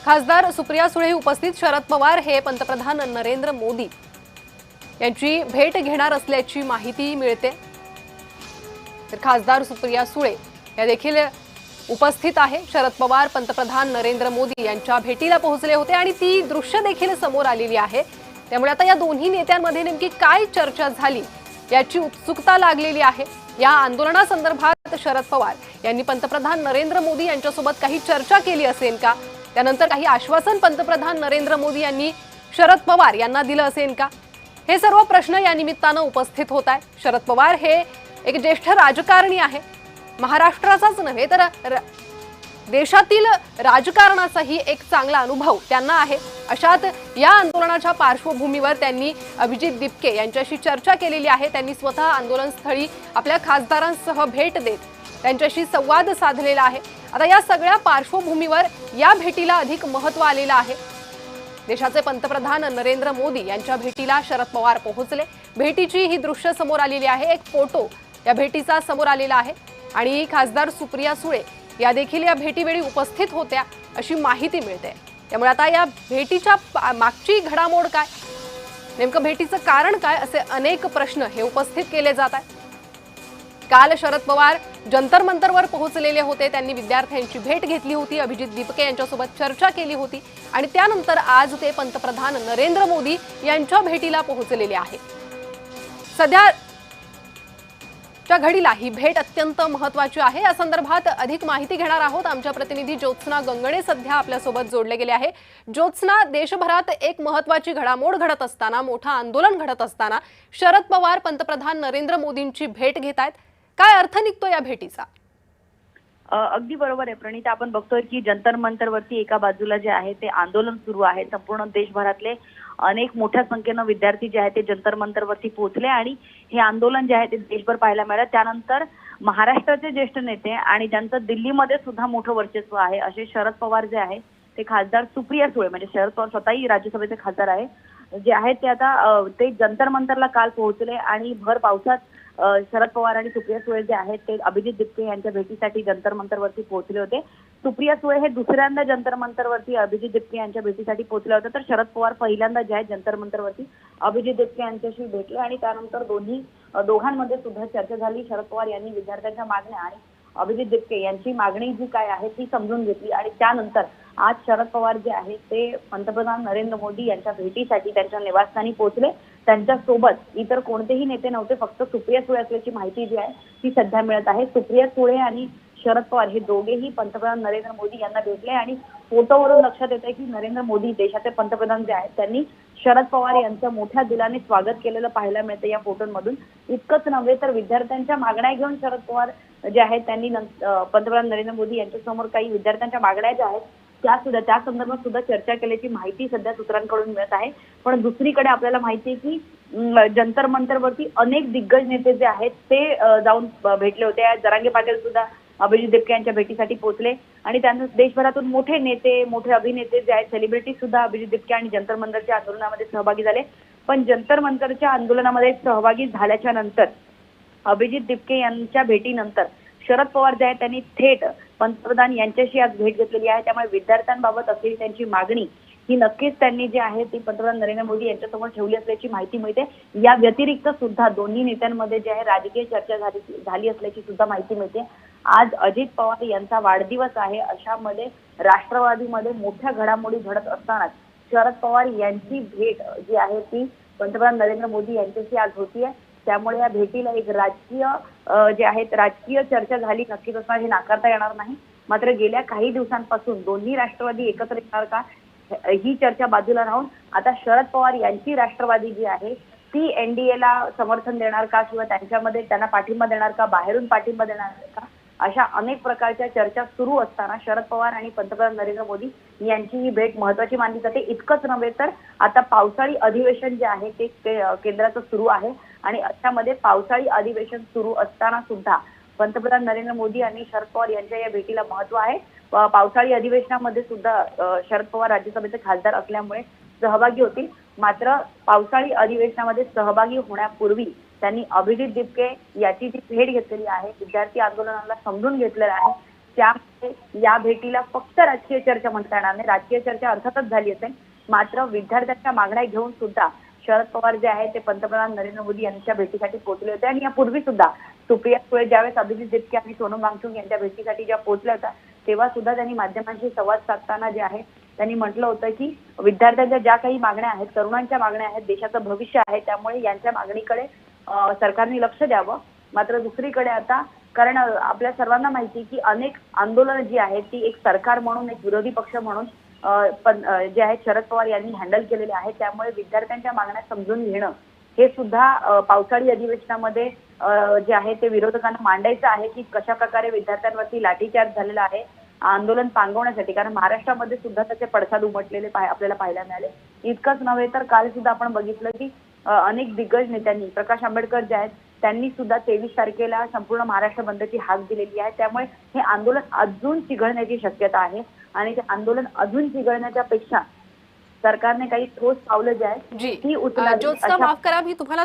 खासदार सुप्रिया सुळे उपस्थित, शरद पवार हे पंतप्रधान नरेंद्र मोदी यांची भेट घेणार असल्याची माहिती मिळते। तर खासदार सुप्रिया सुळे या देखील उपस्थित आहे। शरद पवार पंतप्रधान नरेंद्र मोदी यांच्या भेटीला पोहोचले होते आणि ती दृश्य देखील समोर आलेली आहे। त्यामुळे आता या दोन्ही नेत्यांमध्ये नेमकी काय चर्चा झाली याची उत्सुकता लागलेली आहे। या आंदोलनासंदर्भात शरद पवार यांनी पंतप्रधान नरेंद्र मोदी यांच्यासोबत काही चर्चा केली असेल का? त्यानंतर काही आश्वासन पंतप्रधान नरेंद्र मोदी यांनी शरद पवार यांना दिलं असेल का? हे सर्व प्रश्न या निमित्तानं उपस्थित होत आहे। शरद पवार हे एक ज्येष्ठ राजकारणी आहे। महाराष्ट्राचाच नव्हे तर देशातील राजकारणाचाही एक चांगला अनुभव त्यांना आहे। अशात या आंदोलनाच्या पार्श्वभूमीवर त्यांनी अभिजित दिपके यांच्याशी चर्चा केलेली आहे। त्यांनी स्वतः आंदोलनस्थळी आपल्या खासदारांसह भेट देत त्यांच्याशी संवाद साधलेला आहे। आता या सगळ्या पार्श्वभूमीवर या भेटीला अधिक महत्त्व आलेलं आहे। देशाचे पंतप्रधान नरेंद्र मोदी यांच्या भेटीला शरद पवार पोहोचले। भेटीची ही दृश्य समोर आलेली आहे। एक फोटो या भेटीचा समोर आलेला आहे आणि खासदार सुप्रिया सुळे या देखील या भेटीवेळी उपस्थित होत्या अशी माहिती मिळते। त्यामुळे आता या भेटीच्या मागची घडामोड काय, नेमकं भेटीचं कारण काय, असे अनेक प्रश्न हे उपस्थित केले जात आहेत। काल शरद पवार जंतर मंतरवर पोहोचलेले होते। त्यांनी विद्यार्थ्यांची भेट घेतली होती, अभिजित दिपके यांच्यासोबत चर्चा केली होती आणि त्यानंतर आज ते पंतप्रधान नरेंद्र मोदी यांच्या भेटीला पोहोचलेले आहे। सध्याच्या घडीला ही भेट अत्यंत महत्त्वाची आहे। या संदर्भात अधिक माहिती घेणार आहोत। आमच्या प्रतिनिधी ज्योत्स्ना गंगणे सध्या आपल्यासोबत जोडले गेले आहे। ज्योत्स्ना, देशभरात एक महत्त्वाची घडामोड घडत असताना, मोठं आंदोलन घडत असताना शरद पवार पंतप्रधान नरेंद्र मोदींची भेट घेत आहेत। काय अर्थ निघतो या भेटीचा? अगदी बरोबर आहे प्रणिता, आपण बघतोय की जंतर मंतरवरती एका बाजूला जे आहे ते आंदोलन सुरू आहे। संपूर्ण देशभरातले अनेक मोठ्या संख्येनं विद्यार्थी जे आहेत ते जंतर मंतरवरती पोहोचले आणि हे आंदोलन जे आहे ते देशभर पाहायला मिळालं। त्यानंतर महाराष्ट्राचे ज्येष्ठ नेते आणि ज्यांचं दिल्लीमध्ये सुद्धा मोठं वर्चस्व आहे असे शरद पवार जे आहे ते खासदार सुप्रिया सुळे, म्हणजे शरद पवार स्वतःही राज्यसभेचे खासदार आहे, जे आहेत ते आता ते जंतर मंतरला काल पोहोचले आणि भर पावसात शरद पवार आणि सुप्रिया सुळे जे आहेत ते अभिजित दिपके यांच्या भेटीसाठी जंतर मंतरवरती पोहोचले होते। सुप्रिया सुळे हे दुसऱ्यांदा जंतर मंतरवरती अभिजित दिपके यांच्या भेटीसाठी पोहोचले होते, तर शरद पवार पहिल्यांदा जे आहेत जंतर मंतरवरती अभिजित दिपके यांच्याशी भेटले आणि त्यानंतर दोघांमध्ये सुद्धा चर्चा झाली। शरद पवार यांनी विद्यार्थ्यांच्या मागण्या आणि अभिजित दिपके यांची मागणी जी काय आहे ती समजून घेतली आणि त्यानंतर आज शरद पवार जे आहेत ते पंतप्रधान नरेंद्र मोदी यांच्या भेटीसाठी त्यांच्या निवासस्थानी पोहोचले। त्यांच्यासोबत इतर कोणतेही नेते नव्हते, फक्त सुप्रिया सुळे असल्याची माहिती जी आहे ती सध्या मिळत आहे। सुप्रिया सुळे आणि शरद पवार हे दोघेही पंतप्रधान नरेंद्र मोदी यांना भेटले आणि फोटोवरून लक्षात येते की नरेंद्र मोदी देशाचे पंतप्रधान जे आहेत त्यांनी शरद पवार यांचं मोठ्या दिलाने स्वागत केलेलं पाहायला मिळतं या फोटोंमधून। इतकंच नव्हे तर विद्यार्थ्यांच्या मागण्या घेऊन शरद पवार जे आहेत त्यांनी पंतप्रधान नरेंद्र मोदी यांच्यासमोर काही विद्यार्थ्यांच्या मागण्या ज्या आहेत त्या संदर्भात सुद्धा चर्चा केल्याची माहिती सध्या सूत्रांकडून मिळत आहे। पण दुसरीकडे आपल्याला माहिती आहे की जंतर मंतरवरती अनेक दिग्गज नेते जे आहेत ते जाऊन भेटले होते। जरांगे पाटील सुद्धा अभिजित दिपके यांच्या भेटीसाठी पोहोचले आणि त्यांना देशभरातून मोठे नेते, मोठे अभिनेते जे आहेत, सेलिब्रिटी सुद्धा अभिजित दिपके आणि जंतर मंतरच्या आंदोलनामध्ये सहभागी झाले। पण जंतर मंतरच्या आंदोलनामध्ये सहभागी झाल्याच्या नंतर अभिजित दिपके यांच्या भेटीनंतर शरद पवार जे आहेत त्यांनी थेट पंतप्रधान यांच्याशी आज भेट घेतलेली आहे। त्यामुळे विद्यार्थ्यांबाबत असलेली त्यांची मागणी ही नक्कीच त्यांनी जी आहे ती पंतप्रधान नरेंद्र मोदी यांच्यासमोर ठेवली असल्याची माहिती मिळते। या व्यतिरिक्त सुद्धा दोन्ही नेत्यांमध्ये जे आहे राजकीय चर्चा झाली असल्याची सुद्धा माहिती मिळते। आज अजित पवार यांचा वाढदिवस आहे, अशामध्ये राष्ट्रवादीमध्ये मोठ्या घडामोडी घडत असताना शरद पवार यांची भेट जी आहे ती पंतप्रधान नरेंद्र मोदी यांच्याशी आज होतीये। त्यामुळे या भेटीला एक राजकीय चर्चा झाली नक्कीच असणार, हे नाकारता येणार नाही। मात्र गेल्या काही दिवसांपासून दोन्ही राष्ट्रवादी एकत्र येणार का ही चर्चा बाजूला राहून आता शरद पवार यांची राष्ट्रवादी जी आहे ती एनडीएला समर्थन देणार का किंवा त्यांना पाठिंबा देणार का, बाहेरून पाठिंबा देणार का, अशा अनेक प्रकारच्या चर्चा सुरू असताना शरद पवार आणि पंतप्रधान नरेंद्र मोदी यांची ही भेट महत्त्वाची मानली जाते। इतकंच नव्हे तर आता पावसाळी अधिवेशन जे आहे ते केंद्राचं सुरू आहे आणि अशामध्ये पावसाळी अधिवेशन सुरू असताना सुद्धा पंतप्रधान नरेंद्र मोदी आणि शरद पवार यांच्या या भेटीला महत्त्व आहे। पावसाळी अधिवेशनामध्ये सुद्धा शरद पवार राज्यसभेचे खासदार असल्यामुळे सहभागी होतील। मात्र पावसाळी अधिवेशनामध्ये सहभागी होण्यापूर्वी त्यांनी अभिजित दिपके याची जी भेट घेतलेली आहे, विद्यार्थी आंदोलनाला समजून घेतलेलं आहे, त्यामुळे या भेटीला फक्त राजकीय चर्चा म्हणता येणार नाही. राजकीय चर्चा अर्थातच झाली असेल, मात्र विद्यार्थ्यांच्या मागण्या घेऊन सुद्धा शरद पवार जे आहे ते पंतप्रधान नरेंद्र मोदी यांच्या भेटीसाठी पोहोचले होते. आणि यापूर्वी सुद्धा सुप्रिया सुळे ज्यावेळेस अभिजित देपके आणि सोनम वांगचुक यांच्या भेटीसाठी ज्या पोहोचल्या होत्या तेव्हा सुद्धा त्यांनी माध्यमांशी संवाद साधताना जे आहे त्यांनी म्हटलं होतं की विद्यार्थ्यांच्या ज्या काही मागण्या आहेत, तरुणांच्या मागण्या आहेत, देशाचं भविष्य आहे, त्यामुळे यांच्या मागणीकडे सरकारने लक्ष द्यावं. मात्र दुसरीकडे आता कारण आपल्या सर्वांना माहिती की अनेक आंदोलनं जी आहेत ती एक सरकार म्हणून, एक विरोधी पक्ष म्हणून पण जे आहेत शरद पवार यांनी हँडल केलेले आहे. त्यामुळे विद्यार्थ्यांच्या मागण्या समजून घेणं हे सुद्धा पावसाळी अधिवेशनामध्ये जे आहे ते विरोधकांना मांडायचं आहे की कशा प्रकारे विद्यार्थ्यांवरती लाठीचार्ज झालेला आहे आंदोलन पांगवण्यासाठी. कारण महाराष्ट्रामध्ये सुद्धा त्याचे पडसाद उमटलेले आपल्याला पाहायला मिळाले. इतकंच नव्हे तर काल सुद्धा आपण बघितलं की अनेक दिग्गज नेत्यांनी, प्रकाश आंबेडकर जे आहेत त्यांनी सुद्धा 23 तारखेला संपूर्ण महाराष्ट्र बंदची हाक दिलेली आहे. त्यामुळे हे आंदोलन अजून चिघळण्याची शक्यता आहे आणि ते आंदोलन अजून चिघळण्याच्या पेक्षा सरकारने काही ठोस पावलं जे आहेत जी ती उचलावी ज्योत्स्ना, अशा माफ करा, मी तुम्हाला